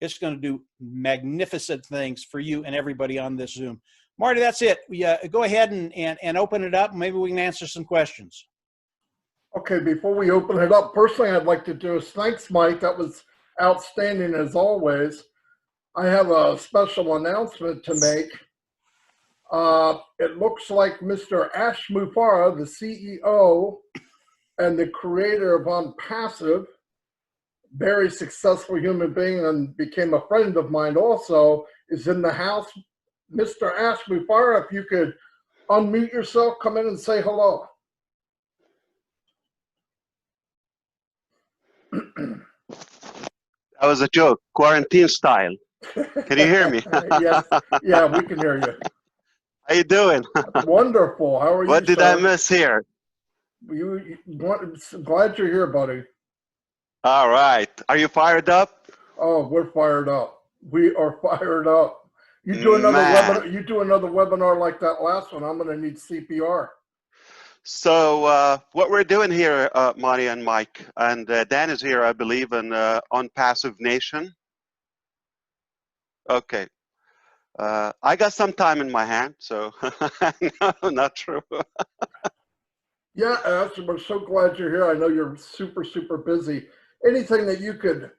It's going to do magnificent things for you and everybody on this Zoom. Marty, that's it. We, go ahead and open it up. Maybe we can answer some questions. Okay, before we open it up, personally, I'd like to do is thanks, Mike. That was outstanding as always. I have a special announcement to make. It looks like Mr. Ash Mufareh, the CEO and the creator of OnPassive, very successful human being and became a friend of mine also, is in the house. Mr. Ash Mufareh, if you could unmute yourself, come in and say hello. That was a joke, quarantine style. Can you hear me? Yes, yeah, we can hear you. How you doing? Wonderful. How are you? What did I miss here? Glad you're here, buddy. All right. Are you fired up? Oh, we're fired up. We are fired up. You do another webinar. You do another webinar like that last one. I'm going to need CPR. So what we're doing here, Marty and Mike, and Dan is here, I believe, in OnPassive Nation. Okay. I got some time in my hand, so no, not true. Yeah, Ash, we're so glad you're here. I know you're super, super busy. Anything that you could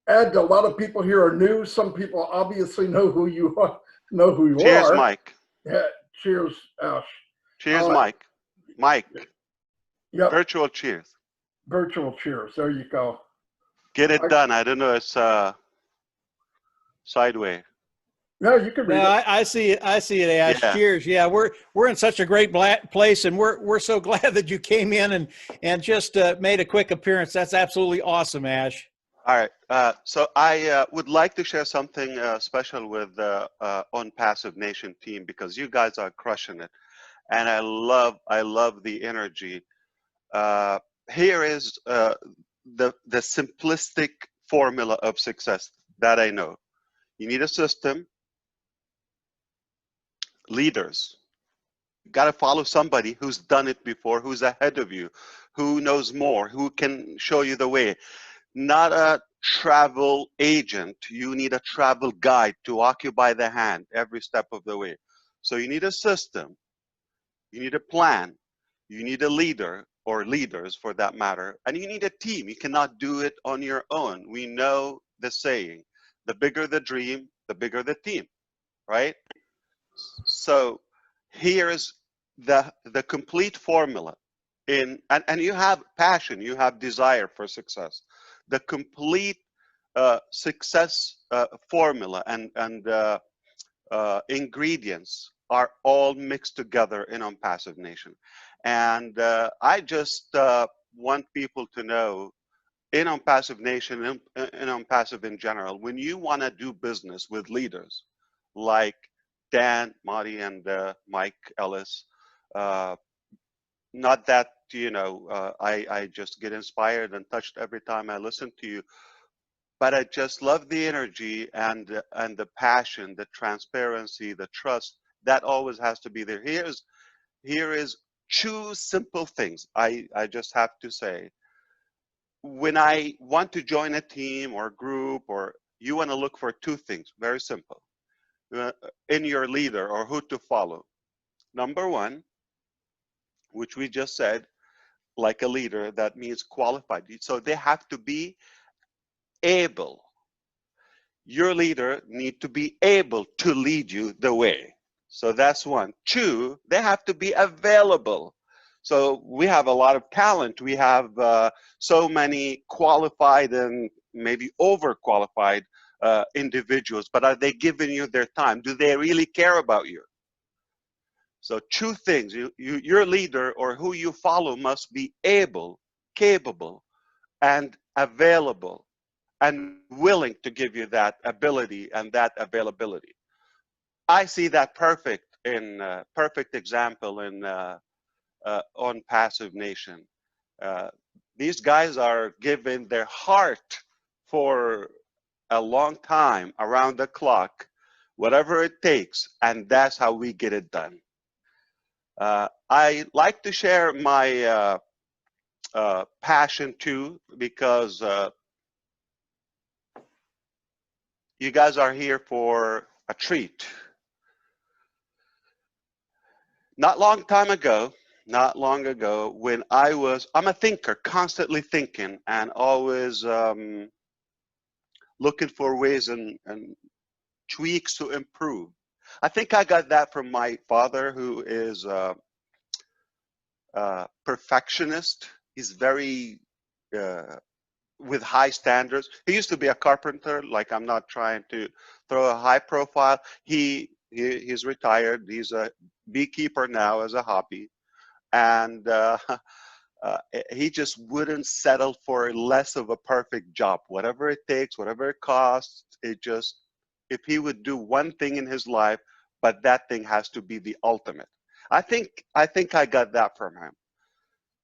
add to? A lot of people here are new. Some people obviously know who you are. Cheers, Mike. Yeah, cheers, Ash. Cheers, Mike. Mike. Yep. Virtual cheers. Virtual cheers. There you go. Get it done. I don't know. It's sideways. No, you can read it. I see it. I see it, Ash. Yeah. Cheers. Yeah, we're in such a great place, and we're so glad that you came in and just made a quick appearance. That's absolutely awesome, Ash. All right. So I would like to share something special with the OnPassive Nation team, because you guys are crushing it, and I love the energy. Here is the simplistic formula of success that I know. You need a system. Leaders. You got to follow somebody who's done it before, who's ahead of you, who knows more, who can show you the way. Not a travel agent. You need a travel guide to walk you by the hand every step of the way. So you need a system. You need a plan. You need a leader, or leaders for that matter, and you need a team. You cannot do it on your own. We know the saying, the bigger the dream, the bigger the team, right? So here's the complete formula and you have passion, you have desire for success. The complete success formula and ingredients are all mixed together in OnPassive Nation. And I just want people to know, in OnPassive Nation, in OnPassive in general, when you want to do business with leaders like Dan, Marty, and Mike Ellis, not that, you know, I just get inspired and touched every time I listen to you, but I just love the energy and the passion, the transparency, the trust that always has to be there. Here is two simple things I just have to say. When I want to join a team or group, or you want to look for two things, very simple, in your leader or who to follow. Number one, which we just said, like a leader, that means qualified. So they have to be able. Your leader need to be able to lead you the way. So that's one. Two, they have to be available. So we have a lot of talent. We have so many qualified and maybe overqualified individuals, but are they giving you their time? Do they really care about you? So two things, your leader or who you follow must be able, capable, and available, and willing to give you that ability and that availability. I see that perfect example in OnPassive Nation. These guys are giving their heart for a long time, around the clock, whatever it takes, and that's how we get it done. I like to share my passion too, because you guys are here for a treat. Not long ago, when I'm a thinker, constantly thinking, and always looking for ways and tweaks to improve. I think I got that from my father, who is a perfectionist. He's very with high standards. He used to be a carpenter. Like, I'm not trying to throw a high profile. He's retired. He's a beekeeper now as a hobby, and he just wouldn't settle for less of a perfect job. Whatever it takes, whatever it costs. If he would do one thing in his life, but that thing has to be the ultimate. I think I got that from him.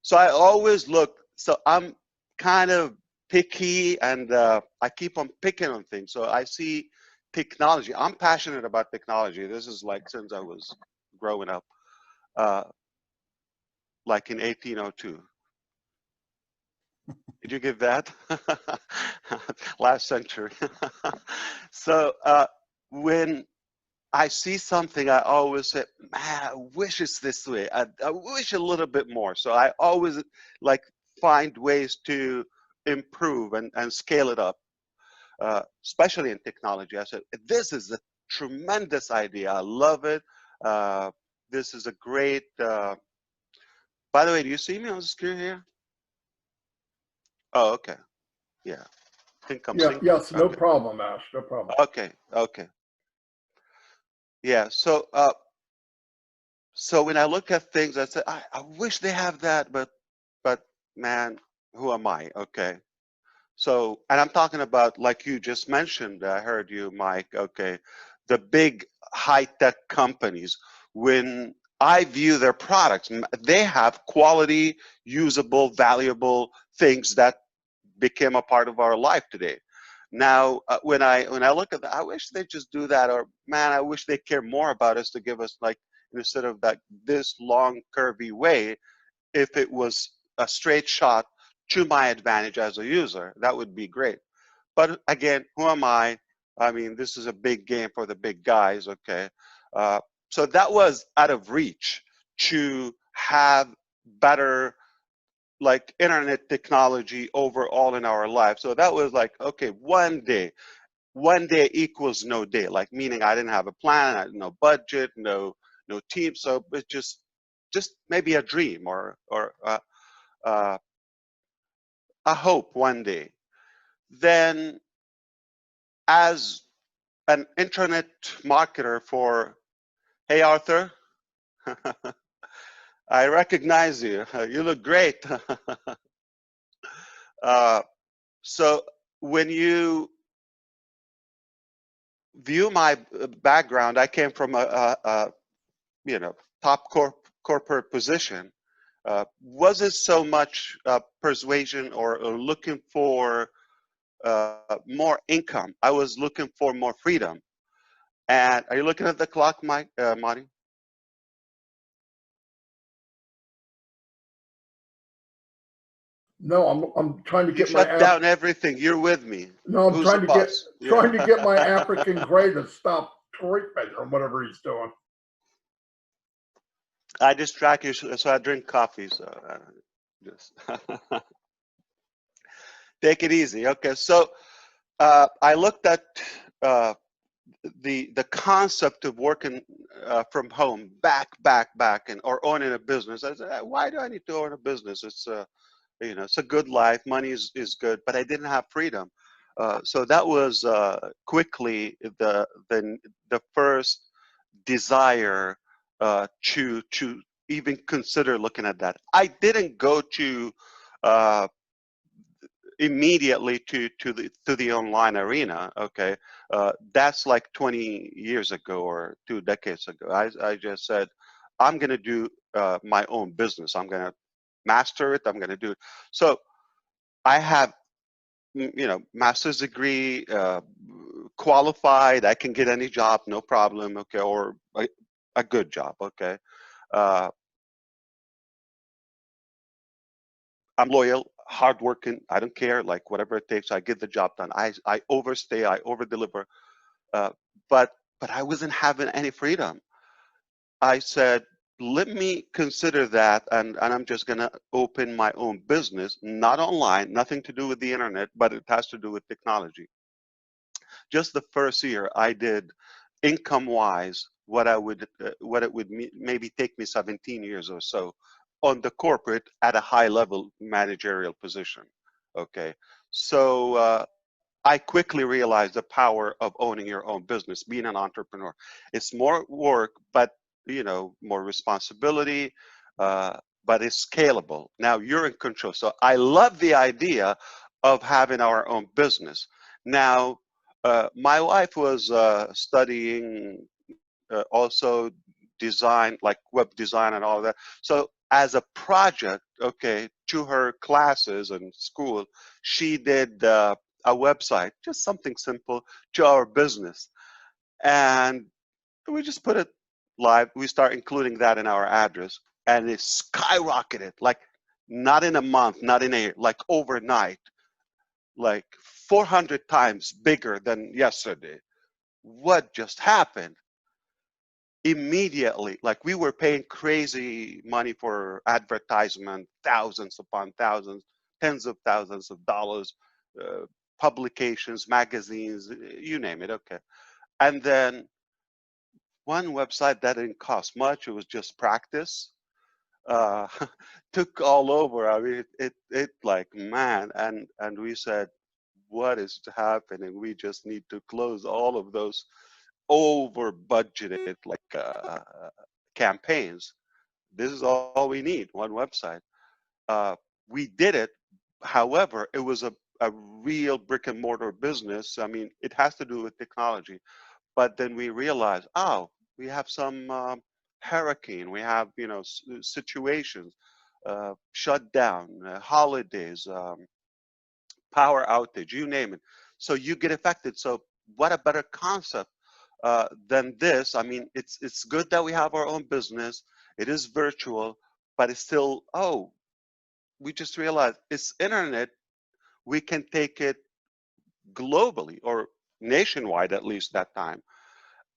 So I always look. So I'm kind of picky, and I keep on picking on things. So I see technology. I'm passionate about technology. This is like since I was growing up, like in 1802. Did you give that? Last century. So when I see something, I always say, man, I wish it's this way. I wish a little bit more. So I always like find ways to improve and scale it up, especially in technology. I said, this is a tremendous idea. I love it. This is a great, by the way, do you see me on the screen here? Oh, okay. Yeah. I think I'm Yeah, synced. yes, no Okay. problem, Ash, no problem. Okay. Okay. Yeah. So, so when I look at things, I say, I wish they have that, but man, who am I? Okay. So, and I'm talking about, like you just mentioned, I heard you, Mike. Okay. The big high-tech companies, when I view their products, they have quality, usable, valuable things that became a part of our life today. Now, when I look at that, I wish they just do that, or man, I wish they care more about us to give us, like, instead of that this long curvy way, if it was a straight shot to my advantage as a user, that would be great. But again, who am I? I mean, this is a big game for the big guys. Okay, so that was out of reach to have better, like, internet technology overall in our life. So that was like, okay, one day equals no day, like, meaning I didn't have a plan, I had no budget, no team. So it's just maybe a dream, or a hope one day. Then, as an internet marketer for, hey Arthur, I recognize you, you look great. So when you view my background, I came from a top corporate position. Wasn't so much persuasion or looking for more income. I was looking for more freedom. And are you looking at the clock, Mike, Marty? No, I'm trying to You get my shut down everything. You're with me. no, I'm Who's the trying to get boss? trying to Yeah. get my African Grey to stop tweeting or whatever he's doing. I distract you, so I drink coffee. So just take it easy. Okay. So I looked at uh, the concept of working from home, back, and or owning a business. I said, why do I need to own a business? It's it's a good life. Money is good, but I didn't have freedom. So that was quickly the first desire to even consider looking at that. I didn't go to uh, immediately to the online arena. Okay, that's like 20 years ago or 2 decades ago. I just said, I'm going to do my own business. I'm going to master it. I'm going to do it. So I have, master's degree, qualified. I can get any job, no problem. Okay, or a good job. Okay, uh, I'm loyal, hardworking. I don't care, like, whatever it takes. I get the job done. I overstay. I over deliver. uh, but I wasn't having any freedom. I said, let me consider that, and I'm just going to open my own business, not online, nothing to do with the internet, but it has to do with technology. Just the first year, I did income-wise what it would maybe take me 17 years or so on the corporate at a high-level managerial position. Okay, so I quickly realized the power of owning your own business, being an entrepreneur. It's more work, but more responsibility, but it's scalable. Now you're in control. So I love the idea of having our own business. Now, my wife was studying also design, like web design and all of that. So as a project, okay, to her classes and school, she did a website, just something simple to our business. And we just put it live. We start including that in our address, and it skyrocketed, like not in a month, not in a year, like overnight, like 400 times bigger than yesterday. What just happened? Immediately, like we were paying crazy money for advertisement, thousands upon thousands, tens of thousands of dollars, uh, publications, magazines, you name it. Okay. And then one website that didn't cost much, it was just practice, uh, took all over. I mean, it like, man, and we said, what is happening? We just need to close all of those over budgeted like campaigns. This is all we need, one website. uh, we did it. However, it was a real brick and mortar business. I mean, it has to do with technology, but then we realized, oh, we have some hurricane, we have situations, shutdown, holidays, power outage, you name it. So you get affected. So what a better concept than this? I mean, it's good that we have our own business. It is virtual, but it's still, oh, we just realized it's internet. We can take it globally or nationwide, at least that time.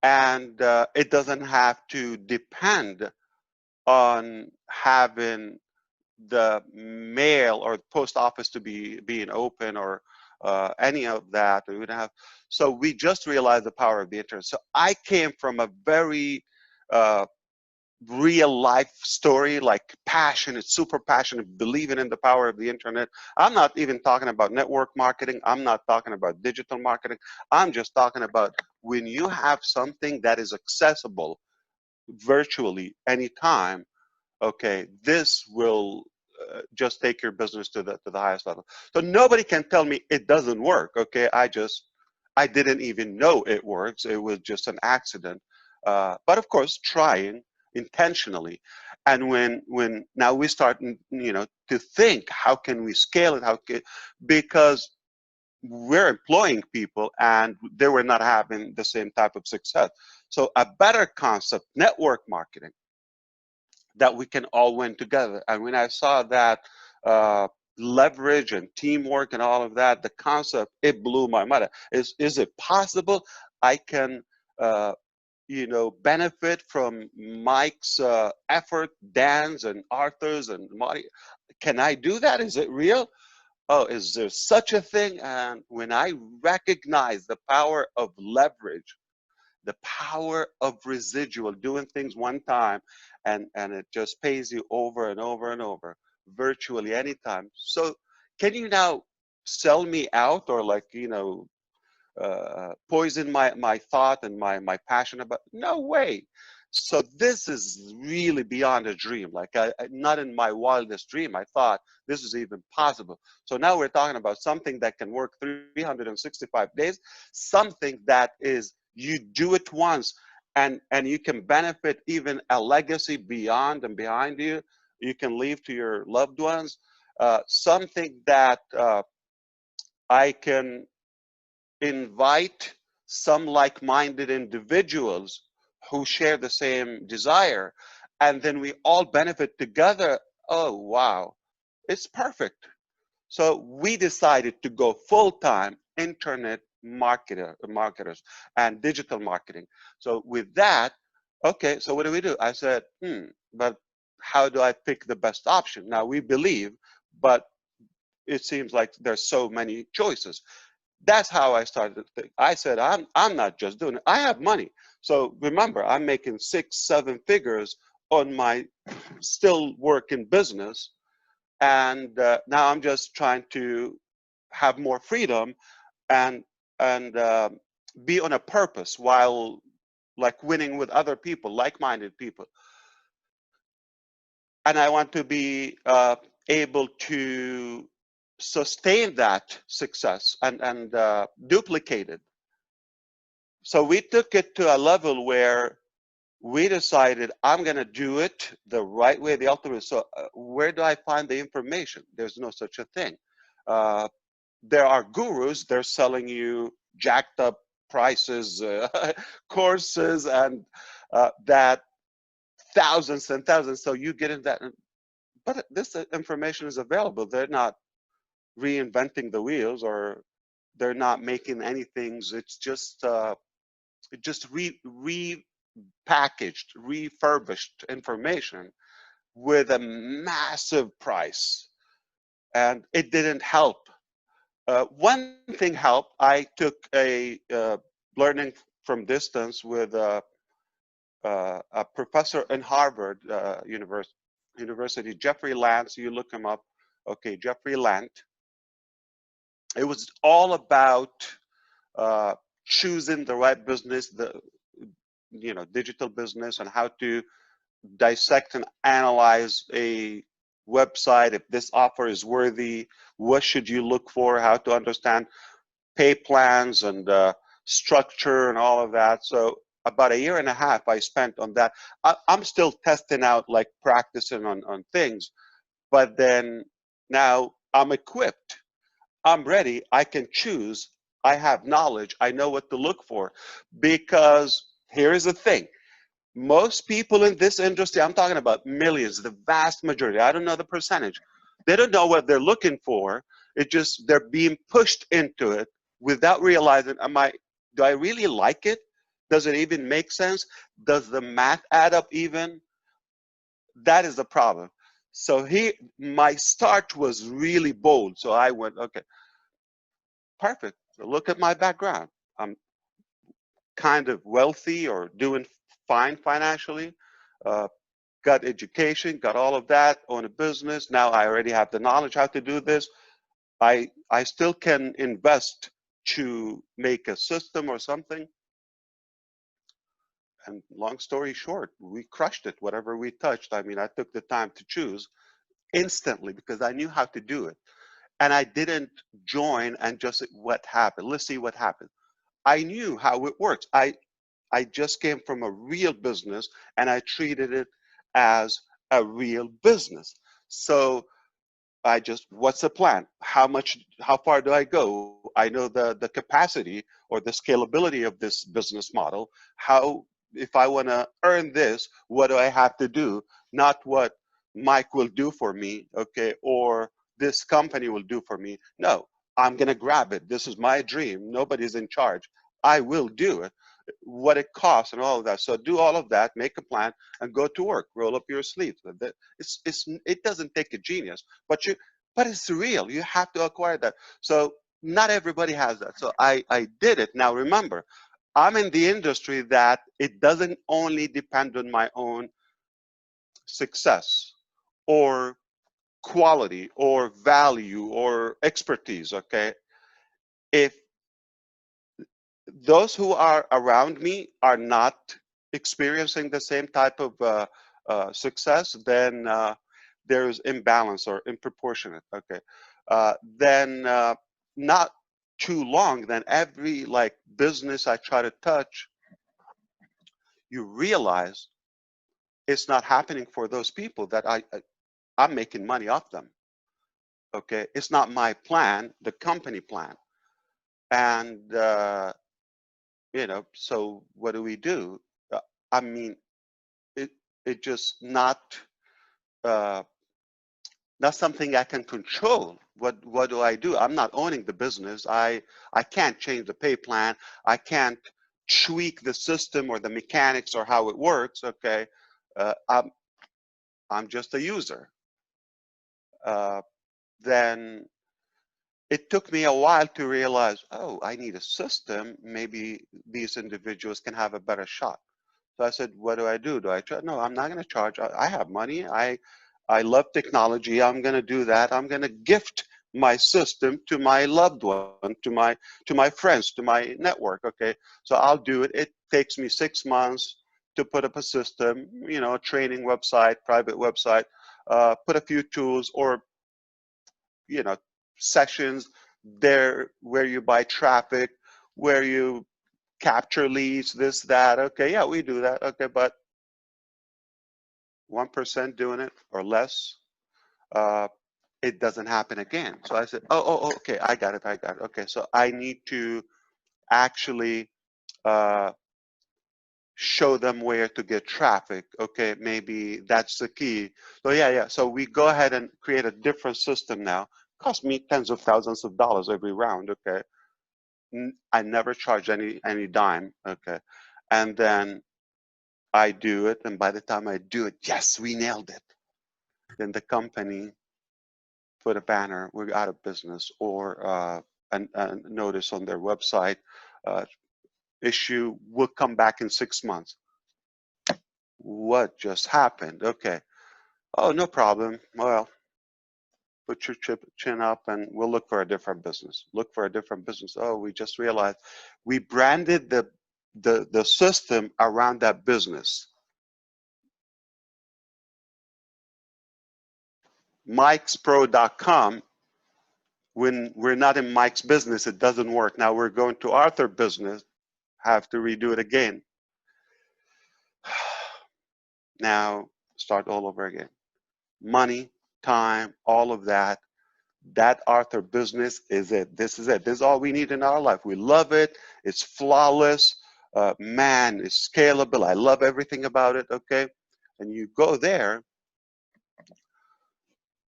And it doesn't have to depend on having the mail or post office to be being open or any of that. We would have. So we just realized the power of the internet. So I came from a very uh, real life story, like passionate, super passionate, believing in the power of the internet. I'm not even talking about network marketing. I'm not talking about digital marketing. I'm just talking about when you have something that is accessible virtually anytime. Okay, this will just take your business to the highest level. So nobody can tell me it doesn't work. Okay, I didn't even know it works. It was just an accident. But of course, trying intentionally. And when now we start, to think, how can we scale it? Because we're employing people and they were not having the same type of success. So a better concept, network marketing, that we can all win together. And when I saw that leverage and teamwork and all of that, the concept, it blew my mind. Is it possible I can, benefit from Mike's effort, Dan's and Arthur's and Marty? Can I do that? Is it real? Oh, is there such a thing? And when I recognize the power of leverage, the power of residual, doing things one time and it just pays you over and over and over, virtually anytime. So can you now sell me out or like, poison my thought and my passion about? No way. So this is really beyond a dream. Like not in my wildest dream I thought this is even possible. So now we're talking about something that can work 365 days, something that is, you do it once and you can benefit even a legacy beyond and behind you. You can leave to your loved ones, something that I can invite some like-minded individuals who share the same desire, and then we all benefit together. Oh, wow, it's perfect. So we decided to go full-time internet marketers and digital marketing. So with that, okay, so what do? I said, but how do I pick the best option? Now we believe, but it seems like there's so many choices. That's how I started to think. I said, I'm not just doing it. I have money. So remember, I'm making 6-7 figures on my still working business. And now I'm just trying to have more freedom and and be on a purpose while like winning with other people, like-minded people. And I want to be able to sustain that success and duplicate it. So we took it to a level where we decided I'm going to do it the right way, the ultimate. So where do I find the information? There's no such a thing. Uh, there are gurus. They're selling you jacked up prices, courses, and that thousands and thousands. So you get in that. But this information is available. They're not reinventing the wheels, or they're not making anything. It's just repackaged, refurbished information with a massive price, and it didn't help. One thing helped. I took a learning from distance with a professor in Harvard University, Jeffrey Lance. You look him up. Okay, Jeffrey Lant. It was all about choosing the right business, the digital business, and how to dissect and analyze a website. If this offer is worthy, what should you look for? How to understand pay plans and structure and all of that. So about 1.5 years I spent on that. I'm still testing out, like practicing on things, but then now I'm equipped. I'm ready. I can choose. I have knowledge. I know what to look for. Because here's the thing. Most people in this industry, I'm talking about millions, the vast majority, I don't know the percentage, they don't know what they're looking for. It just, they're being pushed into it without realizing, do I really like it? Does it even make sense? Does the math add up even? That is the problem. So my start was really bold. So I went, okay, perfect. Look at my background. I'm kind of wealthy or doing fine financially. Uh, got education, got all of that, own a business. Now I already have the knowledge how to do this. I still can invest to make a system or something. And long story short, we crushed it. Whatever we touched, I mean, I took the time to choose instantly because I knew how to do it. And I didn't join and just what happened. Let's see what happened. I knew how it works. I just came from a real business and I treated it as a real business. So what's the plan? How far do I go? I know the capacity or the scalability of this business model. If I want to earn this, what do I have to do? Not what Mike will do for me, okay, or this company will do for me. No, I'm going to grab it. This is my dream. Nobody's in charge. I will do it. What it costs and all of that. So do all of that, make a plan, and go to work. Roll up your sleeves. It doesn't take a genius, but it's real. You have to acquire that. So not everybody has that. So I did it. Now remember, I'm in the industry that it doesn't only depend on my own success or quality or value or expertise. Okay, if those who are around me are not experiencing the same type of success, then there's imbalance or improportionate. Okay, then not too long, then every like business I try to touch, you realize it's not happening for those people that I'm making money off them. Okay, it's not my plan, the company plan, and so what do we do? I mean, it just not uh, not something I can control. What do I do? I'm not owning the business. I can't change the pay plan. I can't tweak the system or the mechanics or how it works. Okay, I'm just a user. Then it took me a while to realize, oh, I need a system. Maybe these individuals can have a better shot. So I said, what do I do? Do I charge? No, I'm not going to charge. I have money. I love technology. I'm going to do that. I'm going to gift my system to my loved one, to my friends, to my network. Okay, so I'll do it. It takes me 6 months to put up a system, you know, training website, private website, put a few tools, or, you know, sessions there where you buy traffic, where you capture leads, this, that. Okay, yeah, we do that. Okay, but 1% doing it or less, it doesn't happen again. So I said, oh, okay, I got it. Okay, so I need to actually show them where to get traffic. Okay, maybe that's the key. So yeah. So we go ahead and create a different system now. Cost me tens of thousands of dollars every round. Okay, I never charge any dime. Okay, and then I do it, and by the time I do it, yes, we nailed it. Then the company put a banner, we're out of business, or a notice on their website, issue will come back in 6 months. What just happened? Okay. Oh, no problem. Well, put your chin up and we'll look for a different business. Look for a different business. Oh, we just realized we branded the system around that business. MikesPro.com, when we're not in Mike's business, it doesn't work. Now we're going to Arthur's business, have to redo it again. Now start all over again. Money, time, all of that. That Arthur business is it. This is it. This is all we need in our life. We love it. It's flawless. Man, it's scalable. I love everything about it. Okay. And you go there,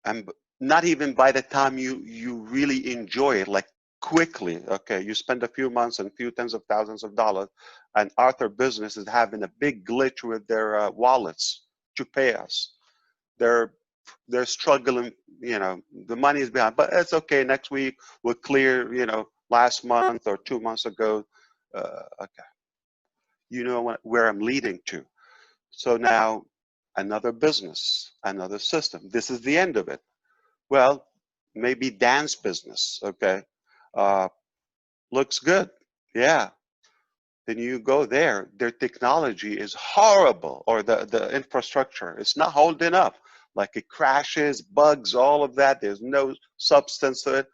and not even by the time you really enjoy it, like quickly. Okay. You spend a few months and a few tens of thousands of dollars, and Arthur business is having a big glitch with their wallets to pay us. They're struggling, you know, the money is behind, but it's okay. Next week we'll clear, you know, last month or 2 months ago. Okay. You know where I'm leading to. So now another business, another system. This is the end of it. Well, maybe Dan's business, okay, looks good. Yeah. Then you go there, their technology is horrible, or the infrastructure, it's not holding up. Like it crashes, bugs, all of that. There's no substance to it.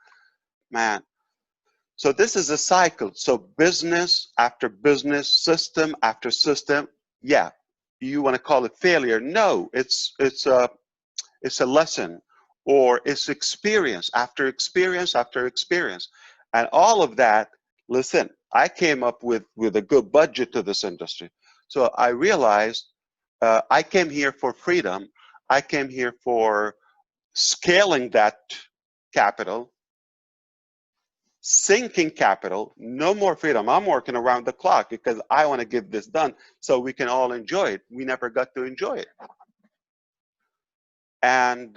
Man. So this is a cycle. So business after business, system after system. Yeah. You want to call it failure? No, it's a lesson, or it's experience after experience after experience. And all of that, listen, I came up with a good budget to this industry. So I realized I came here for freedom. I came here for scaling that capital, sinking capital, no more freedom. I'm working around the clock because I want to get this done so we can all enjoy it. We never got to enjoy it. And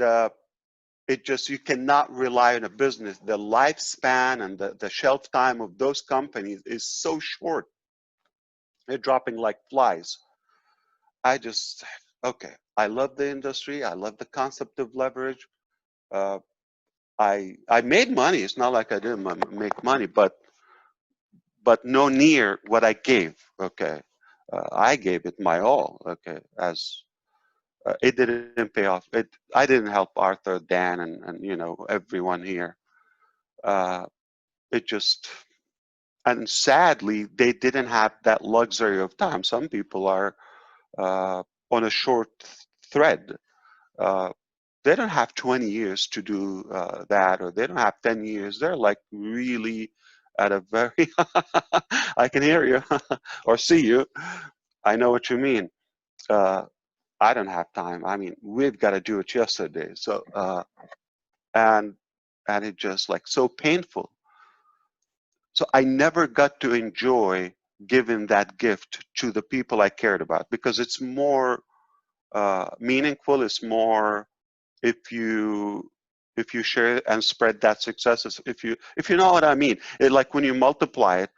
it just, you cannot rely on a business. The lifespan and the shelf time of those companies is so short. They're dropping like flies. I just, okay, I love the industry. I love the concept of leverage. I made money. It's not like I didn't make money, but no near what I gave. Okay, I gave it my all. Okay, as it didn't pay off. I didn't help Arthur, Dan, and you know, everyone here. It just, and sadly, they didn't have that luxury of time. Some people are on a short thread. They don't have 20 years to do that, or they don't have 10 years. They're like really at a very, I can hear you or see you. I know what you mean. I don't have time. I mean, we've got to do it yesterday. So, and it just like so painful. So I never got to enjoy giving that gift to the people I cared about, because it's more meaningful. It's more if you share and spread that success. If you know what I mean. It, like when you multiply it,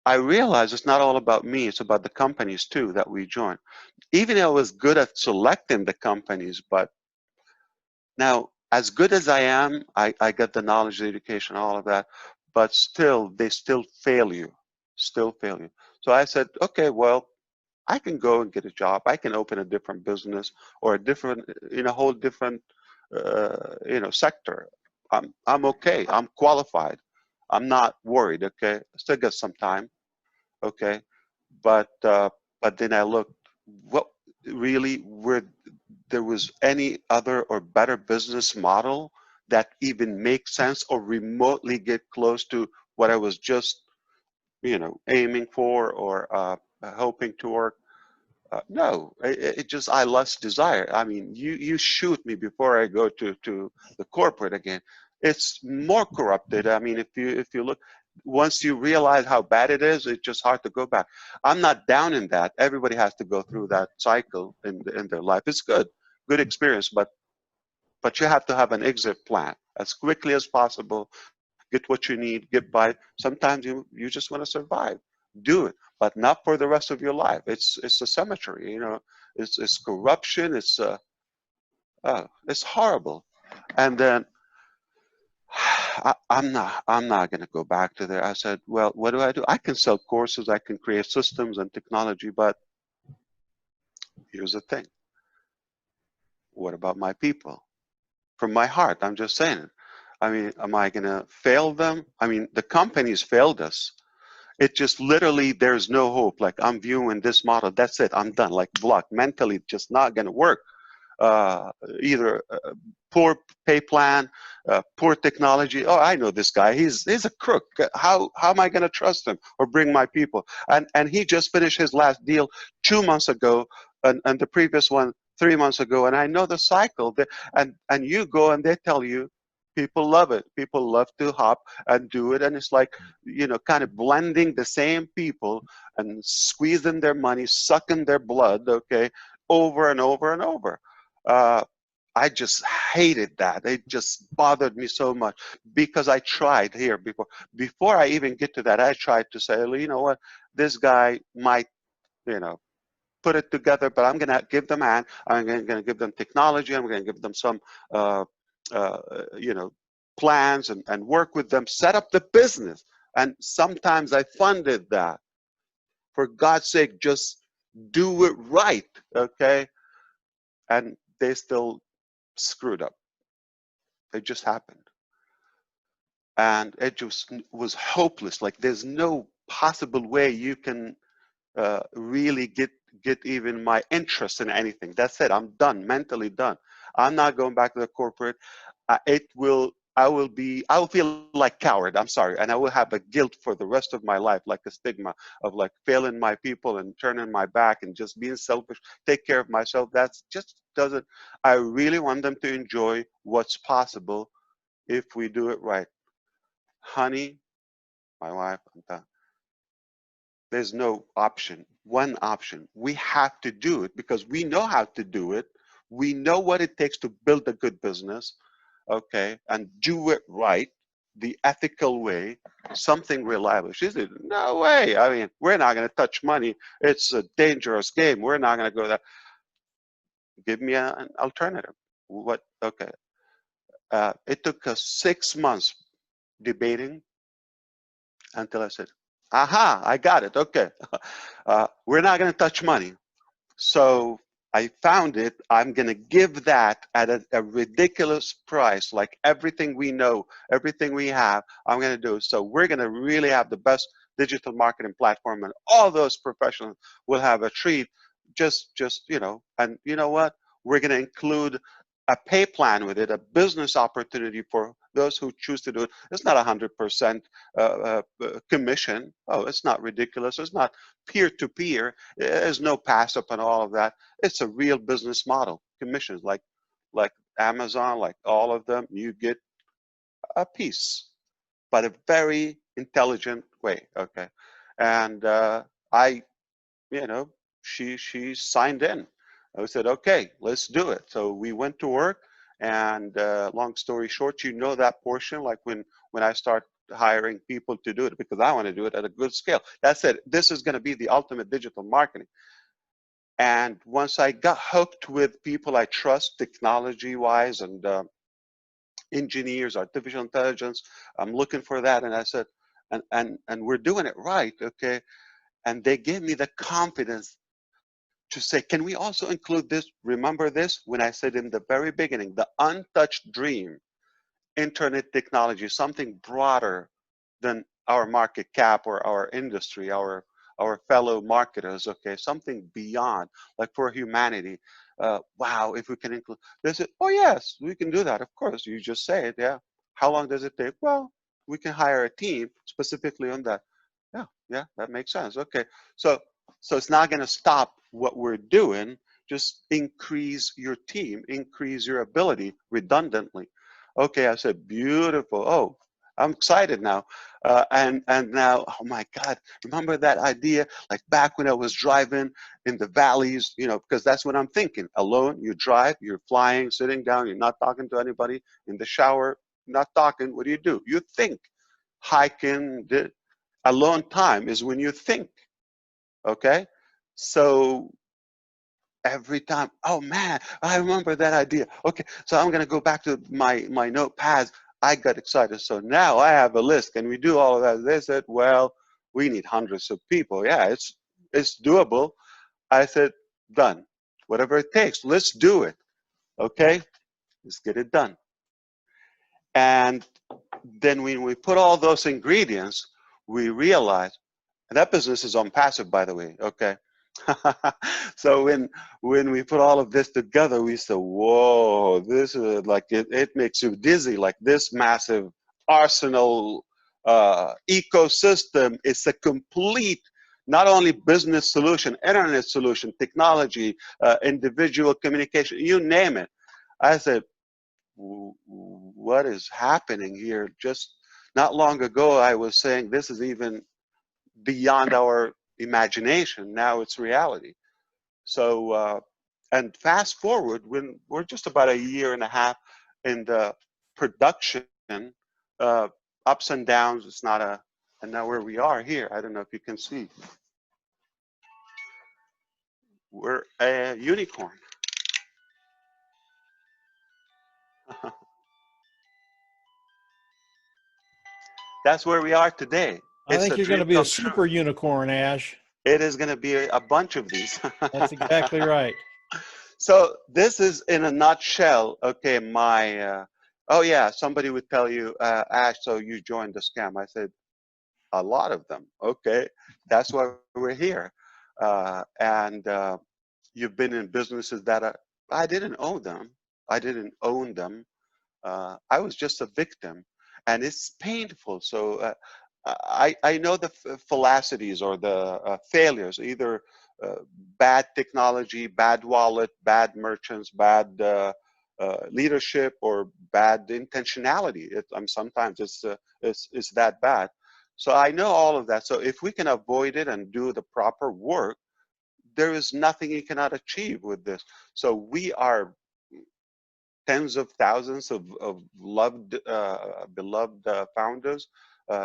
I realize it's not all about me. It's about the companies too that we join. Even though I was good at selecting the companies, but now as good as I am, I get the knowledge, the education, all of that, but still, they still fail you, still fail you. So I said, okay, well, I can go and get a job. I can open a different business or a different, in a whole different, sector. I'm okay. I'm qualified. I'm not worried. Okay, still got some time. Okay, but then I looked. What really were there was any other or better business model that even makes sense or remotely get close to what I was just, aiming for or hoping to work. No, it just I lost desire. I mean, you shoot me before I go to the corporate again. It's more corrupted. I mean, if you look, once you realize how bad it is, it's just hard to go back. I'm not down in that. Everybody has to go through that cycle in their life. It's good experience, but you have to have an exit plan as quickly as possible. Get what you need, get by. Sometimes you just want to survive. Do it, but not for the rest of your life. It's a cemetery, It's corruption. It's horrible. And then I'm not going to go back to there. I said, well, what do I do? I can sell courses, I can create systems and technology, but here's the thing. What about my people? From my heart, I'm just saying it. I mean, am I going to fail them? I mean, the companies failed us. It just literally, there's no hope. Like, I'm viewing this model, that's it, I'm done. Like, blocked, mentally, just not going to work. Either poor pay plan, poor technology. Oh, I know this guy. He's a crook. How am I going to trust him or bring my people? And he just finished his last deal 2 months ago, and the previous one 3 months ago. And I know the cycle. And you go and they tell you, people love it. People love to hop and do it. And it's like, kind of blending the same people and squeezing their money, sucking their blood, okay, over and over and over. I just hated that. It just bothered me so much because I tried here before I even get to that, I tried to say, well, you know what, this guy might, put it together, but I'm going to give them I'm going to give them technology. I'm going to give them some, uh, plans and work with them, set up the business. And sometimes I funded that. For God's sake, just do it right, okay? And they still screwed up. It just happened. And it just was hopeless. Like, there's no possible way you can really get even my interest in anything. That's it. I'm done, mentally done. I'm not going back to the corporate. I will feel like coward. I'm sorry. And I will have a guilt for the rest of my life, like a stigma of like failing my people and turning my back and just being selfish, take care of myself. That's just doesn't, I really want them to enjoy what's possible if we do it right. Honey, my wife, there's no option, one option. We have to do it because we know how to do it. We know what it takes to build a good business, okay, and do it right, the ethical way, something reliable. She said, no way. I mean, we're not going to touch money. It's a dangerous game. We're not going to go there. Give me an alternative. What? Okay. It took us 6 months debating until I said, aha, I got it. Okay. We're not going to touch money. So I found it. I'm going to give that at a ridiculous price, like everything we know, everything we have, I'm going to do. So we're going to really have the best digital marketing platform, and all those professionals will have a treat. Just, and you know what? We're going to include a pay plan with it, a business opportunity for those who choose to do it. It's not 100% commission. Oh, it's not ridiculous. It's not peer-to-peer. There's no pass-up and all of that. It's a real business model. Commissions, like Amazon, like all of them, you get a piece, but a very intelligent way. Okay, and she signed in. I said, okay, let's do it. So we went to work, and long story short, that portion, like when I start hiring people to do it, because I want to do it at a good scale. That's it. This is going to be the ultimate digital marketing. And once I got hooked with people I trust technology-wise and engineers, artificial intelligence, I'm looking for that. And I said, and we're doing it right, okay? And they gave me the confidence to say, can we also include this? Remember this when I said in the very beginning, the untouched dream, internet technology, something broader than our market cap or our industry, our fellow marketers, okay, something beyond, like for humanity. Wow, if we can include, they said, oh yes, we can do that. Of course, you just say it, yeah. How long does it take? Well, we can hire a team specifically on that. Yeah, that makes sense. Okay, so it's not going to stop what we're doing. Just increase your team, increase your ability redundantly. Okay, I said, beautiful. Oh, I'm excited now. And now, oh my God, remember that idea? Like back when I was driving in the valleys, because that's what I'm thinking. Alone, you drive, you're flying, sitting down, you're not talking to anybody, in the shower, not talking. What do? You think. Hiking, alone time is when you think. Okay? So every time, oh man, I remember that idea. Okay, so I'm gonna go back to my notepads. I got excited. So now I have a list. Can we do all of that? They said, well, we need hundreds of people. Yeah, it's doable. I said, done. Whatever it takes, let's do it. Okay, let's get it done. And then when we put all those ingredients, we realized, and that business is OnPassive, by the way, okay? So when we put all of this together, we said, whoa, this is like, it makes you dizzy, like this massive arsenal ecosystem is a complete, not only business solution, internet solution, technology, individual communication, you name it. I said, what is happening here? Just not long ago, I was saying this is even beyond our imagination. Now it's reality. So, and fast forward, when we're just about a year and a half in the production, ups and downs, it's not a, and now where we are here, I don't know if you can see. We're a unicorn. That's where we are today. I think you're going to be a super unicorn, Ash. It is going to be a bunch of these. That's exactly right. So this is in a nutshell, okay, my, oh yeah, somebody would tell you, Ash, so you joined the scam. I said, a lot of them, okay, that's why we're here. And you've been in businesses that I didn't own them. I didn't own them. I was just a victim, and it's painful. So I know the fallacies or the failures, either bad technology, bad wallet, bad merchants, bad leadership, or bad intentionality. Sometimes it's that bad. So I know all of that. So if we can avoid it and do the proper work, there is nothing you cannot achieve with this. So we are tens of thousands of loved, beloved founders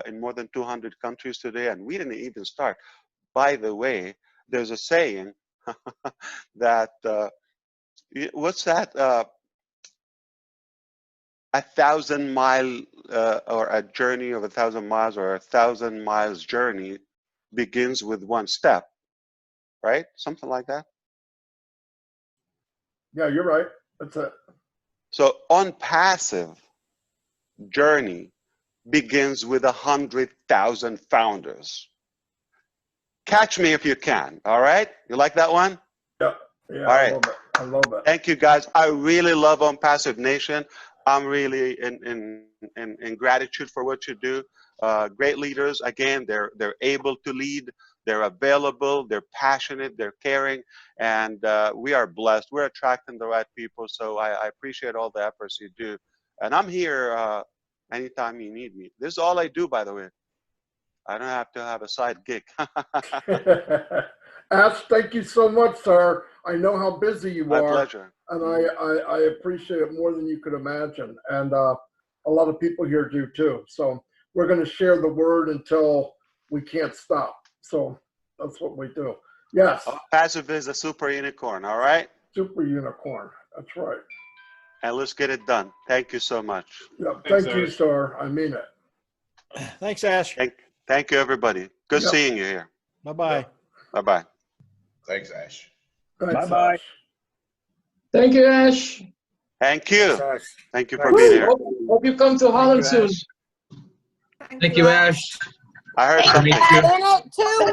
in more than 200 countries today, and we didn't even start. By the way, there's a saying that, what's that? 1,000-mile or a journey of 1,000 miles, or 1,000 miles journey begins with one step, right? Something like that. Yeah, you're right. That's it. So OnPassive journey begins with 100,000 founders. Catch me if you can. All right? You like that one? Yeah. Yeah. All right. I love it. Thank you, guys. I really love OnPassive Nation. I'm really in gratitude for what you do. Great leaders, again, they're able to lead, they're available, they're passionate, they're caring, and we are blessed. We're attracting the right people, so I appreciate all the efforts you do. And I'm here anytime you need me. This is all I do, by the way. I don't have to have a side gig. Ash, thank you so much, sir. I know how busy you My are. pleasure. And I appreciate it more than you could imagine. And a lot of people here do too. So we're going to share the word until we can't stop. So that's what we do. Yes. OnPassive is a super unicorn, all right? Super unicorn. That's right. And let's get it done. Thank you so much. Yeah, thank you, sir. I mean it. Thanks, Ash. Thank you, everybody. Good seeing you here. Bye-bye. Yep. Bye-bye. Thanks, Ash. Thanks, Bye-bye. Ash. Thank you, Ash. Thank you. Thanks, Ash. Thank you for being here. Hope you come to Holland soon. Ash. Thank you, Ash. I heard Thank something. you. In it to win it.